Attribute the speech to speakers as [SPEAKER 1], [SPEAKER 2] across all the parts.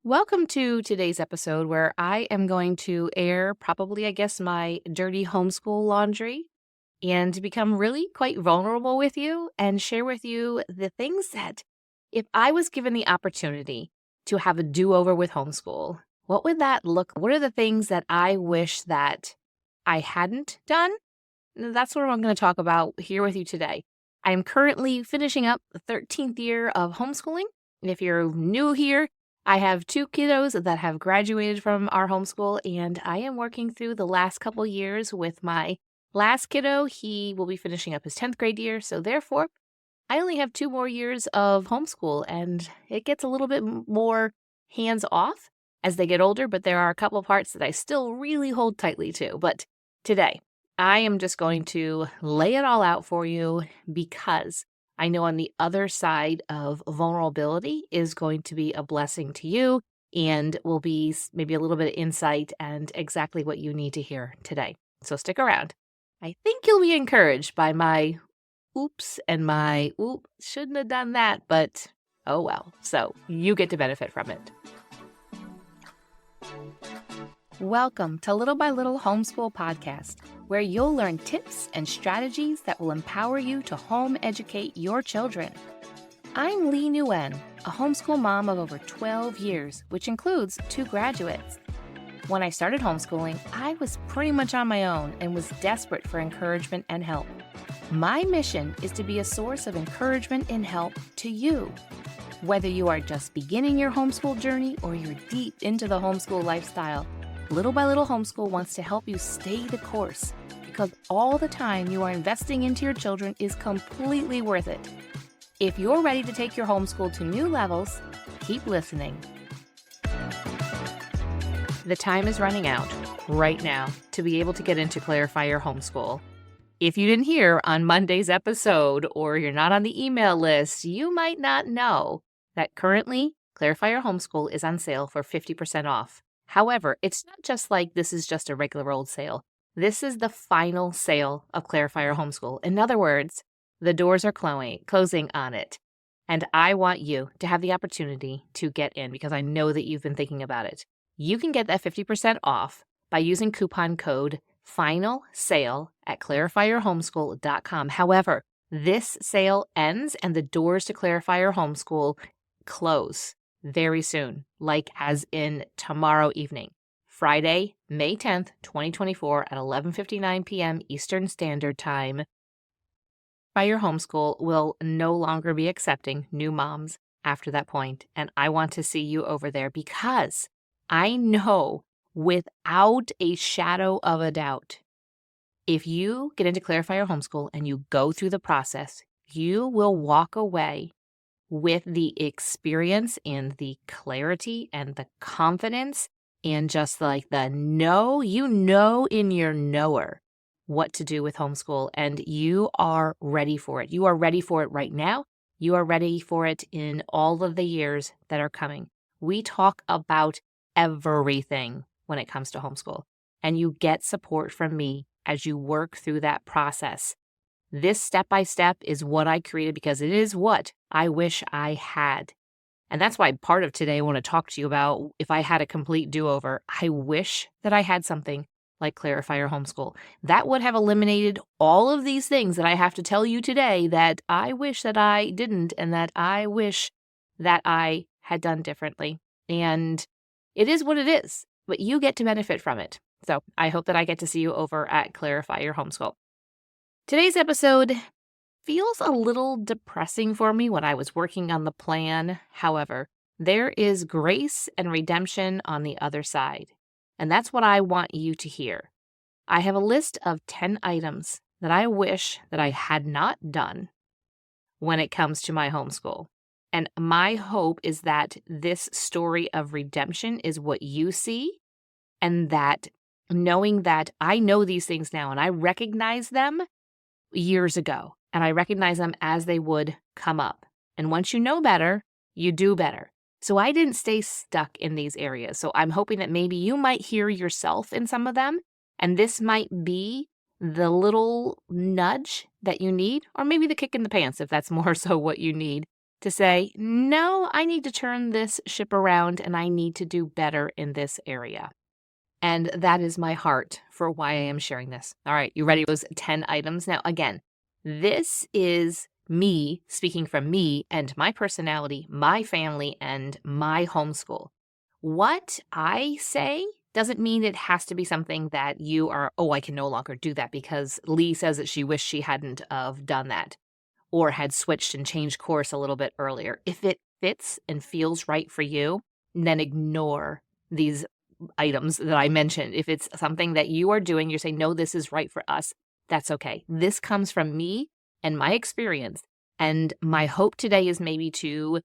[SPEAKER 1] Welcome to today's episode where I am going to air probably, my dirty homeschool laundry and become really quite vulnerable with you and share with you the things that if I was given the opportunity to have a do-over with homeschool, what would that look? What are the things that I wish that I hadn't done? That's what I'm going to talk about here with you today. I am currently finishing up the 13th year of homeschooling. And if you're new here, I have two kiddos that have graduated from our homeschool, and I am working through the last couple years with my last kiddo. He will be finishing up his 10th grade year, so therefore, I only have 2 more years of homeschool, and it gets a little bit more hands-off as they get older, but there are a couple parts that I still really hold tightly to. But today, I am just going to lay it all out for you because I know on the other side of vulnerability is going to be a blessing to you and will be maybe a little bit of insight and exactly what you need to hear today. So stick around. I think you'll be encouraged by my oops and my oop, shouldn't have done that, but oh well. So you get to benefit from it. Welcome to Little by Little Homeschool Podcast, where you'll learn tips and strategies that will empower you to home educate your children. I'm Leigh Nguyen, a homeschool mom of over 12 years, which includes 2 graduates. When I started homeschooling, I was pretty much on my own and was desperate for encouragement and help. My mission is to be a source of encouragement and help to you. Whether you are just beginning your homeschool journey or you're deep into the homeschool lifestyle, Little by Little Homeschool wants to help you stay the course because all the time you are investing into your children is completely worth it. If you're ready to take your homeschool to new levels, keep listening. The time is running out right now to be able to get into Clarify Your Homeschool. If you didn't hear on Monday's episode or you're not on the email list, you might not know that currently Clarify Your Homeschool is on sale for 50% off. However, it's not just like this is just a regular old sale. This is the final sale of Clarify Your Homeschool. In other words, the doors are closing on it. And I want you to have the opportunity to get in because I know that you've been thinking about it. You can get that 50% off by using coupon code FINALSALE at clarifyyourhomeschool.com. However, this sale ends and the doors to Clarify Your Homeschool close very soon, like as in tomorrow evening, Friday, May 10th, 2024 at 11:59 p.m. Eastern Standard Time. Clarify Your Homeschool will no longer be accepting new moms after that point, and I want to see you over there because I know without a shadow of a doubt, if you get into Clarify Your Homeschool and you go through the process, you will walk away with the experience and the clarity and the confidence and just like the in your knower what to do with homeschool. And you are ready for it. You are ready for it right now. You are ready for it in all of the years that are coming. We talk about everything when it comes to homeschool, and you get support from me as you work through that process. This step-by-step is what I created because it is what I wish I had. And that's why part of today I want to talk to you about if I had a complete do-over. I wish that I had something like Clarify Your Homeschool. That would have eliminated all of these things that I have to tell you today that I wish that I didn't and that I wish that I had done differently. And it is what it is, but you get to benefit from it. So I hope that I get to see you over at Clarify Your Homeschool. Today's episode feels a little depressing for me when I was working on the plan. However, there is grace and redemption on the other side. And that's what I want you to hear. I have a list of 10 items that I wish that I had not done when it comes to my homeschool. And my hope is that this story of redemption is what you see, and that knowing that I know these things now and I recognize them years ago, and I recognize them as they would come up. And once you know better, you do better. So I didn't stay stuck in these areas. So I'm hoping that maybe you might hear yourself in some of them, and this might be the little nudge that you need, or maybe the kick in the pants if that's more so what you need to say, no, I need to turn this ship around and I need to do better in this area. And that is my heart for why I am sharing this. All right, you ready for those 10 items? Now, again, this is me speaking from me and my personality, my family, and my homeschool. What I say doesn't mean it has to be something that you are, oh, I can no longer do that because Leigh says that she wished she hadn't have done that or had switched and changed course a little bit earlier. If it fits and feels right for you, then ignore these items that I mentioned. If it's something that you are doing, you're saying, no, this is right for us, that's okay. This comes from me and my experience. And my hope today is maybe to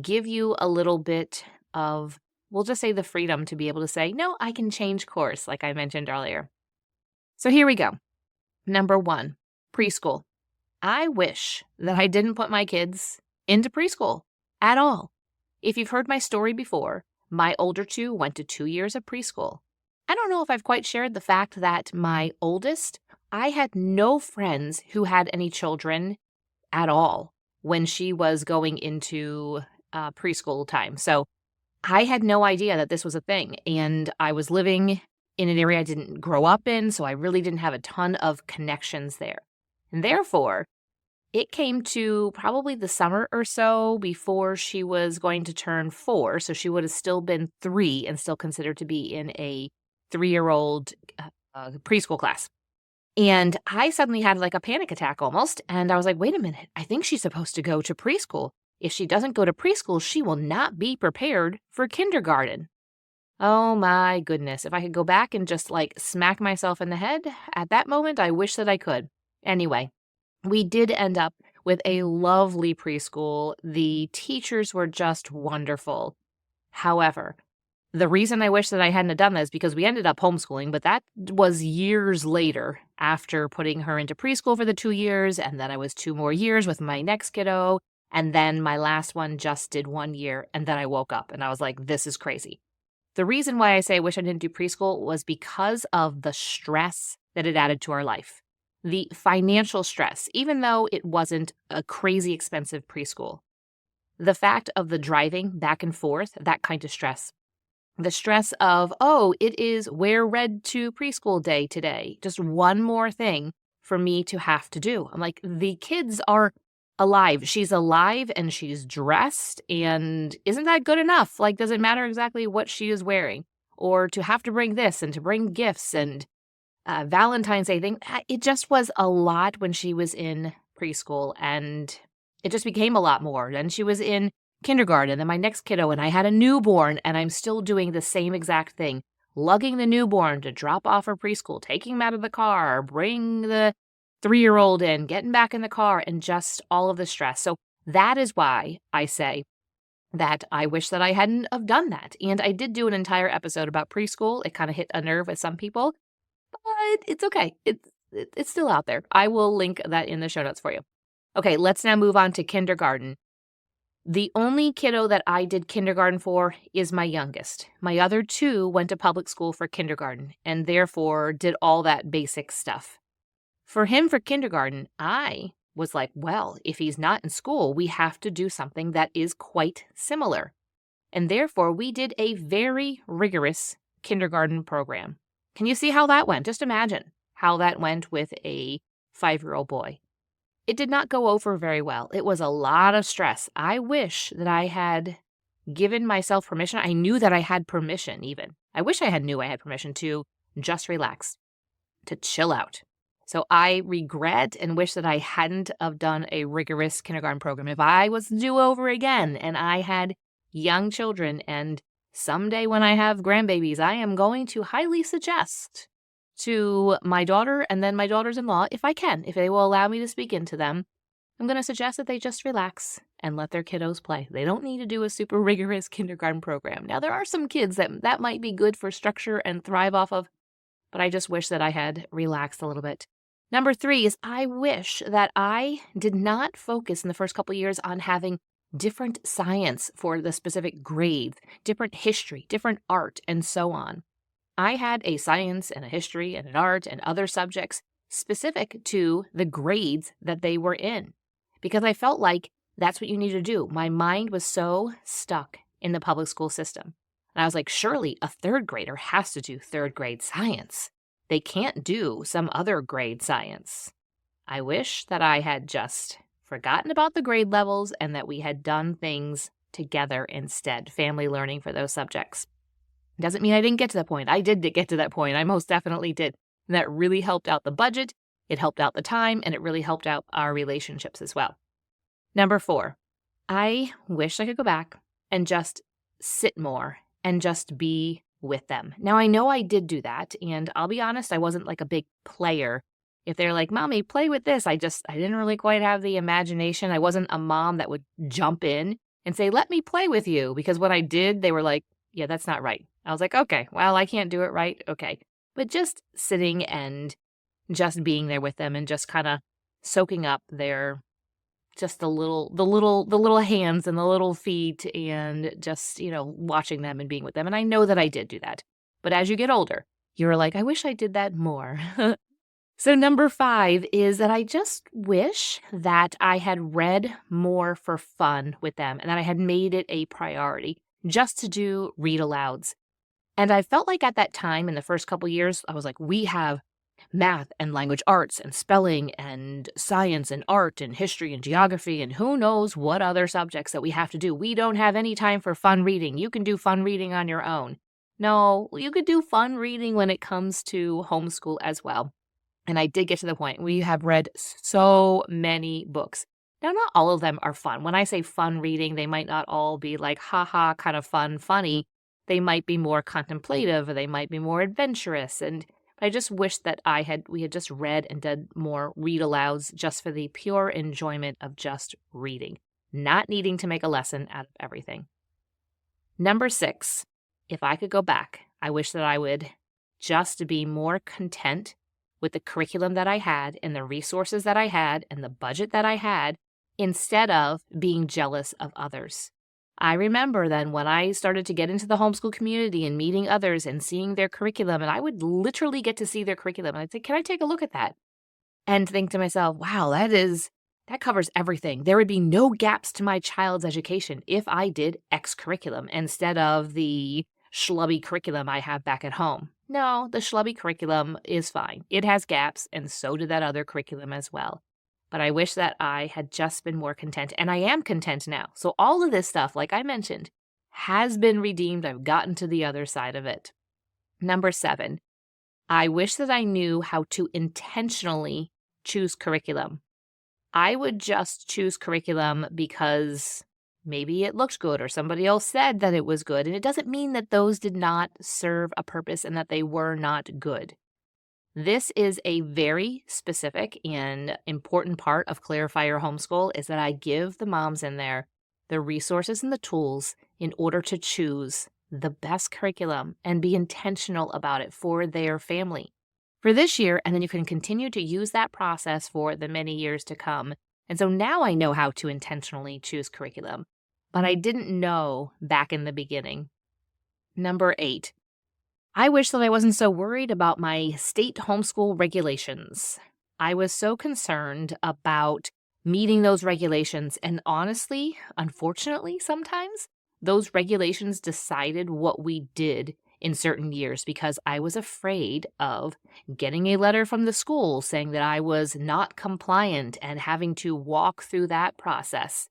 [SPEAKER 1] give you a little bit of, we'll just say the freedom to be able to say, no, I can change course, like I mentioned earlier. So here we go. Number 1, preschool. I wish that I didn't put my kids into preschool at all. If you've heard my story before, my older 2 went to 2 years of preschool. I don't know if I've quite shared the fact that my oldest, I had no friends who had any children at all when she was going into preschool time. So I had no idea that this was a thing. And I was living in an area I didn't grow up in, so I really didn't have a ton of connections there. And therefore, it came to probably the summer or so before she was going to turn 4. So she would have still been 3 and still considered to be in a 3-year-old preschool class. And I suddenly had like a panic attack almost. And I was like, wait a minute, I think she's supposed to go to preschool. If she doesn't go to preschool, she will not be prepared for kindergarten. Oh my goodness. If I could go back and just like smack myself in the head at that moment, I wish that I could. Anyway, we did end up with a lovely preschool. The teachers were just wonderful. However, the reason I wish that I hadn't done that is because we ended up homeschooling, but that was years later after putting her into preschool for the 2 years, and then I was 2 more years with my next kiddo, and then my last one just did 1 year, and then I woke up and I was like, this is crazy. The reason why I say I wish I didn't do preschool was because of the stress that it added to our life. The financial stress, even though it wasn't a crazy expensive preschool. The fact of the driving back and forth, that kind of stress. The stress of, oh, it is wear red to preschool day today. Just one more thing for me to have to do. I'm like, the kids are alive. She's alive and she's dressed. And isn't that good enough? Like, does it matter exactly what she is wearing? Or to have to bring this and to bring gifts and Valentine's Day thing. It just was a lot when she was in preschool. And it just became a lot more. Then she was in kindergarten, then my next kiddo, and I had a newborn, and I'm still doing the same exact thing. Lugging the newborn to drop off her preschool, taking him out of the car, bring the 3-year-old in, getting back in the car, and just all of the stress. So that is why I say that I wish that I hadn't have done that. And I did do an entire episode about preschool. It kind of hit a nerve with some people, but it's okay. It's still out there. I will link that in the show notes for you. Okay, let's now move on to kindergarten. The only kiddo that I did kindergarten for is my youngest. My other 2 went to public school for kindergarten and therefore did all that basic stuff. For him for kindergarten, I was like, well, if he's not in school, we have to do something that is quite similar. And therefore, we did a very rigorous kindergarten program. Can you see how that went? Just imagine how that went with a 5-year-old boy. It did not go over very well. It was a lot of stress. I wish that I had given myself permission. I knew that I had permission even. I wish I knew I had permission to just relax, to chill out. So I regret and wish that I hadn't have done a rigorous kindergarten program. If I was to do over again and I had young children, and someday when I have grandbabies, I am going to highly suggest to my daughter and then my daughters-in-law, if I can, if they will allow me to speak into them, I'm going to suggest that they just relax and let their kiddos play. They don't need to do a super rigorous kindergarten program. Now, there are some kids that might be good for structure and thrive off of, but I just wish that I had relaxed a little bit. Number 3 is I wish that I did not focus in the first couple years on having different science for the specific grades, different history, different art, and so on. I had a science and a history and an art and other subjects specific to the grades that they were in, because I felt like That's what you need to do. My mind was so stuck in the public school system. And I was like, surely a third grader has to do third grade science. They can't do some other grade science. I wish that I had just forgotten about the grade levels and that we had done things together instead, family learning for those subjects. Doesn't mean I didn't get to that point. I did get to that point. I most definitely did. And that really helped out the budget, it helped out the time, and it really helped out our relationships as well. Number 4, I wish I could go back and just sit more and just be with them. Now, I know I did do that, and I'll be honest, I wasn't like a big player. If they're like, "Mommy, play with this," I didn't really quite have the imagination. I wasn't a mom that would jump in and say, "Let me play with you," because when I did, they were like, "Yeah, that's not right." I was like, "Okay, well, I can't do it right. Okay." But just sitting and just being there with them and just kind of soaking up their just the little hands and the little feet and just, watching them and being with them. And I know that I did do that. But as you get older, you're like, I wish I did that more. So number 5 is that I just wish that I had read more for fun with them and that I had made it a priority just to do read alouds. And I felt like at that time in the first couple years, I was like, we have math and language arts and spelling and science and art and history and geography and who knows what other subjects that we have to do. We don't have any time for fun reading. You can do fun reading on your own. No, you could do fun reading when it comes to homeschool as well. And I did get to the point. We have read so many books. Now, not all of them are fun. When I say fun reading, they might not all be like, haha, kind of fun, funny. They might be more contemplative or they might be more adventurous. And I just wish that we had just read and did more read alouds just for the pure enjoyment of just reading, not needing to make a lesson out of everything. Number 6, if I could go back, I wish that I would just be more content with the curriculum that I had and the resources that I had and the budget that I had instead of being jealous of others. I remember then when I started to get into the homeschool community and meeting others and seeing their curriculum, and I would literally get to see their curriculum. And I'd say, can I take a look at that? And think to myself, wow, that covers everything. There would be no gaps to my child's education if I did X curriculum instead of the schlubby curriculum I have back at home. No, the schlubby curriculum is fine. It has gaps, and so did that other curriculum as well. But I wish that I had just been more content, and I am content now. So all of this stuff, like I mentioned, has been redeemed. I've gotten to the other side of it. Number 7, I wish that I knew how to intentionally choose curriculum. I would just choose curriculum because maybe it looked good or somebody else said that it was good. And it doesn't mean that those did not serve a purpose and that they were not good. This is a very specific and important part of Clarify Your Homeschool is that I give the moms in there the resources and the tools in order to choose the best curriculum and be intentional about it for their family for this year. And then you can continue to use that process for the many years to come. And so now I know how to intentionally choose curriculum, but I didn't know back in the beginning. Number 8, I wish that I wasn't so worried about my state homeschool regulations. I was so concerned about meeting those regulations. And honestly, unfortunately, sometimes those regulations decided what we did in certain years because I was afraid of getting a letter from the school saying that I was not compliant and having to walk through that process.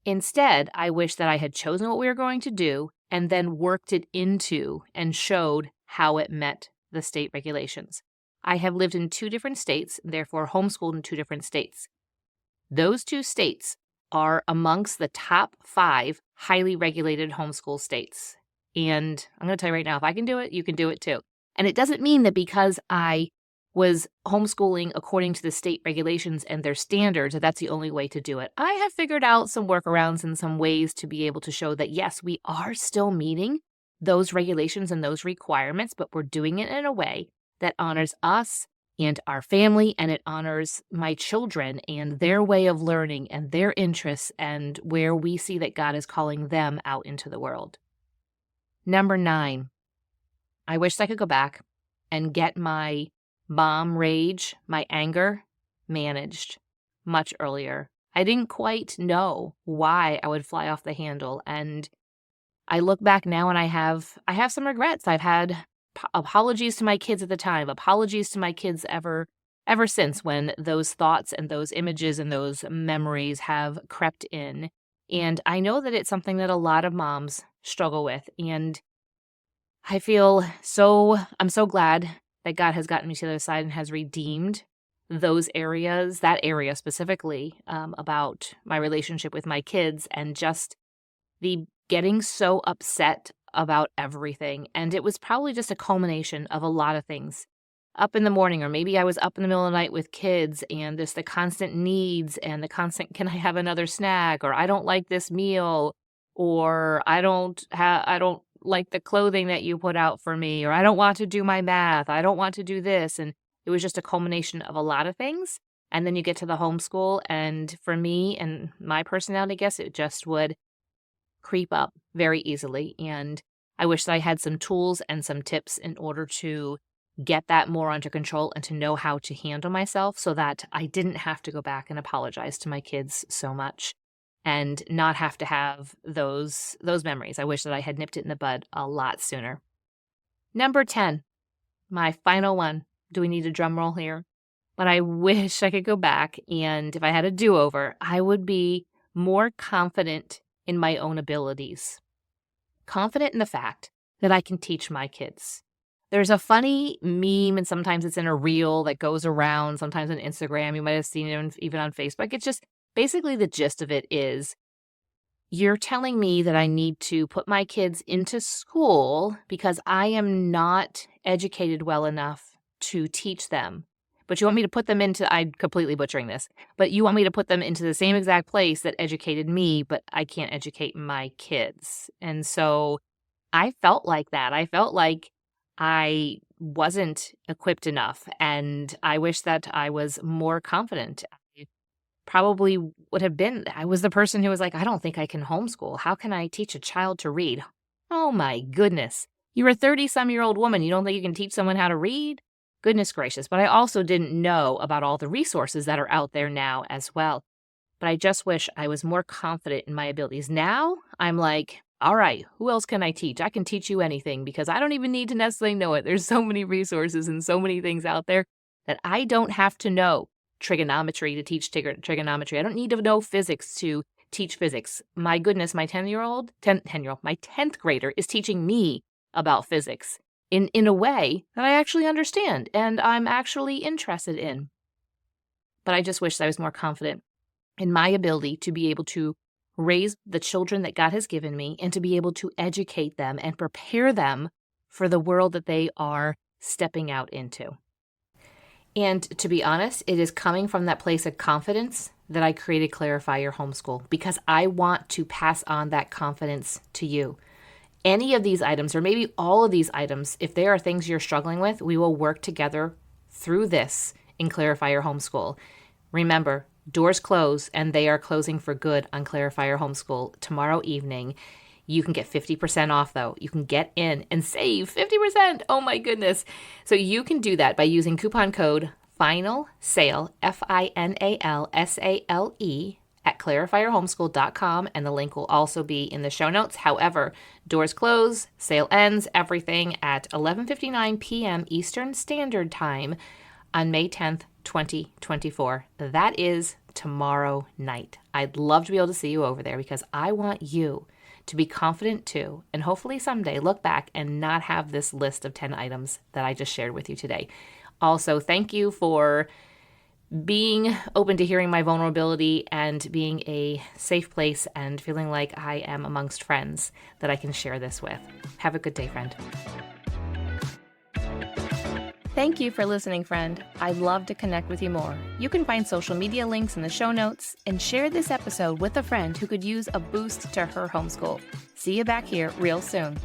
[SPEAKER 1] Instead, I wish that I had chosen what we were going to do and then worked it into and showed how it met the state regulations. I have lived in 2 different states, therefore homeschooled in 2 different states. Those 2 states are amongst the top 5 highly regulated homeschool states. And I'm going to tell you right now, if I can do it, you can do it too. And it doesn't mean that because I was homeschooling according to the state regulations and their standards, that's the only way to do it. I have figured out some workarounds and some ways to be able to show that, yes, we are still meeting those regulations and those requirements, but we're doing it in a way that honors us and our family, and it honors my children and their way of learning and their interests and where we see that God is calling them out into the world. Number 9, I wish I could go back and get my mom rage, my anger managed much earlier. I didn't quite know why I would fly off the handle. And I look back now and I have some regrets. I've had apologies to my kids at the time, apologies to my kids ever since, when those thoughts and those images and those memories have crept in. And I know that it's something that a lot of moms struggle with. And I'm so glad that God has gotten me to the other side and has redeemed those areas, that area specifically, about my relationship with my kids and just the getting so upset about everything. And it was probably just a culmination of a lot of things. Up in the morning, or maybe I was up in the middle of the night with kids, and there's the constant needs and the constant, can I have another snack? Or I don't like this meal, or I don't like the clothing that you put out for me, or I don't want to do my math. I don't want to do this. And it was just a culmination of a lot of things. And then you get to the homeschool, and for me and my personality, I guess it just would creep up very easily. And I wish that I had some tools and some tips in order to get that more under control and to know how to handle myself so that I didn't have to go back and apologize to my kids so much and not have to have those memories. I wish that I had nipped it in the bud a lot sooner. Number 10, my final one. Do we need a drum roll here? But I wish I could go back, and if I had a do-over, I would be more confident in my own abilities. Confident in the fact that I can teach my kids. There's a funny meme, and sometimes it's in a reel that goes around, sometimes on Instagram. You might have seen it even on Facebook. It's just basically the gist of it is, you're telling me that I need to put my kids into school because I am not educated well enough to teach them. But you want me to put them into, I'm completely butchering this, but you want me to put them into the same exact place that educated me, but I can't educate my kids. And so I felt like that. I felt like I wasn't equipped enough, and I wish that I was more confident. I probably would have been. I was the person who was like, I don't think I can homeschool. How can I teach a child to read? Oh my goodness. You're a 30-some-year-old woman. You don't think you can teach someone how to read? Goodness gracious. But I also didn't know about all the resources that are out there now as well. But I just wish I was more confident in my abilities. Now I'm like, all right, who else can I teach? I can teach you anything because I don't even need to necessarily know it. There's so many resources and so many things out there that I don't have to know trigonometry to teach trigonometry. I don't need to know physics to teach physics. My goodness, my 10th grader is teaching me about physics in a way that I actually understand and I'm actually interested in. But I just wish I was more confident in my ability to be able to raise the children that God has given me and to be able to educate them and prepare them for the world that they are stepping out into. And to be honest, it is coming from that place of confidence that I created Clarify Your Homeschool, because I want to pass on that confidence to you. Any of these items, or maybe all of these items, if there are things you're struggling with, we will work together through this in Clarify Your Homeschool. Remember, doors close, and they are closing for good on Clarify Your Homeschool tomorrow evening. You can get 50% off, though. You can get in and save 50%. Oh, my goodness. So you can do that by using coupon code FINALSALE, FINALSALE, at clarifyyourhomeschool.com, and the link will also be in the show notes. However, doors close, sale ends, everything at 11:59 p.m. Eastern Standard Time on May 10th, 2024. That is tomorrow night. I'd love to be able to see you over there because I want you to be confident too, and hopefully someday look back and not have this list of 10 items that I just shared with you today. Also, thank you for being open to hearing my vulnerability and being a safe place and feeling like I am amongst friends that I can share this with. Have a good day, friend. Thank you for listening, friend. I'd love to connect with you more. You can find social media links in the show notes and share this episode with a friend who could use a boost to her homeschool. See you back here real soon.